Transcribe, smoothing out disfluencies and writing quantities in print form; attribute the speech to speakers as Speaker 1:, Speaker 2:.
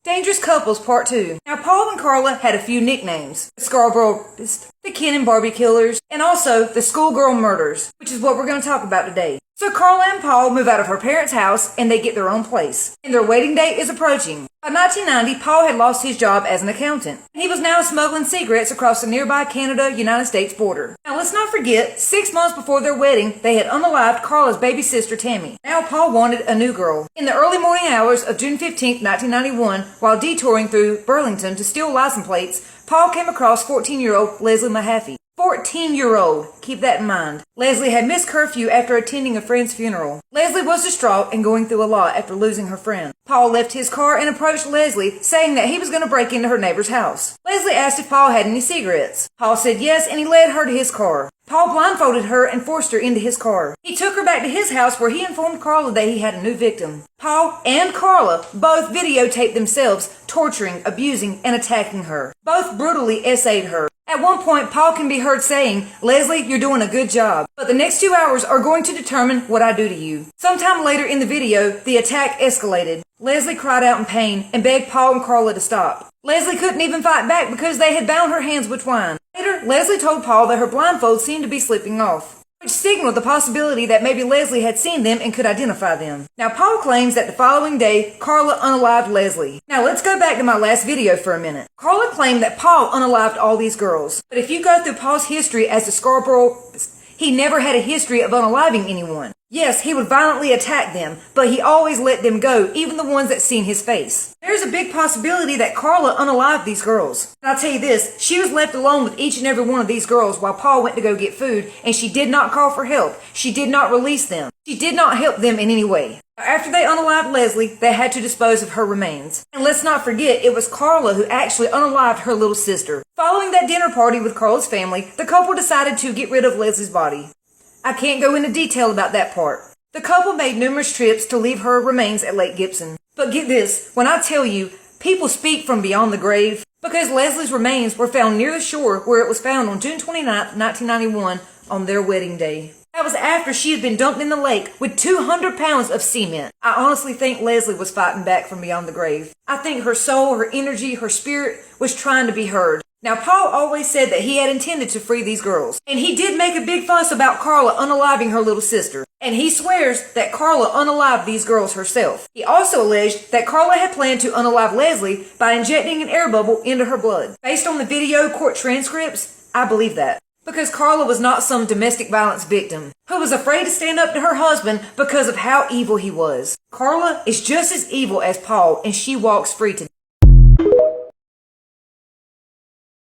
Speaker 1: Dangerous Couples Part 2. Now, Paul and Karla had a few nicknames. The Scarborough, the Ken and Barbie Killers, and also the Schoolgirl Murders, which is what we're going to talk about today. So Karla and Paul move out of her parents' house and they get their own place. And their wedding date is approaching. By 1990, Paul had lost his job as an accountant. And he was now smuggling cigarettes across the nearby Canada-United States border. Now let's not forget, 6 months before their wedding, they had unalived Karla's baby sister Tammy. Now Paul wanted a new girl. In the early morning hours of June 15, 1991, while detouring through Burlington to steal license plates, Paul came across 14-year-old Leslie Mahaffey. 14-year-old. Keep that in mind. Leslie had missed curfew after attending a friend's funeral. Leslie was distraught and going through a lot after losing her friend. Paul left his car and approached Leslie, saying that he was going to break into her neighbor's house. Leslie asked if Paul had any cigarettes. Paul said yes, and he led her to his car. Paul blindfolded her and forced her into his car. He took her back to his house where he informed Karla that he had a new victim. Paul and Karla both videotaped themselves torturing, abusing, and attacking her. Both brutally essayed her. At one point, Paul can be heard saying, "Leslie, you're doing a good job, but the next 2 hours are going to determine what I do to you." Sometime later in the video, the attack escalated. Leslie cried out in pain and begged Paul and Karla to stop. Leslie couldn't even fight back because they had bound her hands with twine. Later, Leslie told Paul that her blindfold seemed to be slipping off, which signaled the possibility that maybe Leslie had seen them and could identify them. Now, Paul claims that the following day, Karla unalived Leslie. Now, let's go back to my last video for a minute. Karla claimed that Paul unalived all these girls. But if you go through Paul's history as the Scarborough, he never had a history of unaliving anyone. Yes, he would violently attack them, but he always let them go, even the ones that seen his face. There's a big possibility that Karla unalived these girls. And I'll tell you this, she was left alone with each and every one of these girls while Paul went to go get food, and she did not call for help. She did not release them. She did not help them in any way. After they unalived Leslie, they had to dispose of her remains. And let's not forget, it was Karla who actually unalived her little sister. Following that dinner party with Karla's family, the couple decided to get rid of Leslie's body. I can't go into detail about that part. The couple made numerous trips to leave her remains at Lake Gibson. But get this, when I tell you, people speak from beyond the grave, because Leslie's remains were found near the shore where it was found on June 29th, 1991, on their wedding day. That was after she had been dumped in the lake with 200 pounds of cement. I honestly think Leslie was fighting back from beyond the grave. I think her soul, her energy, her spirit was trying to be heard. Now, Paul always said that he had intended to free these girls. And he did make a big fuss about Karla unaliving her little sister. And he swears that Karla unalived these girls herself. He also alleged that Karla had planned to unalive Leslie by injecting an air bubble into her blood. Based on the video court transcripts, I believe that. Because Karla was not some domestic violence victim who was afraid to stand up to her husband because of how evil he was. Karla is just as evil as Paul, and she walks free today.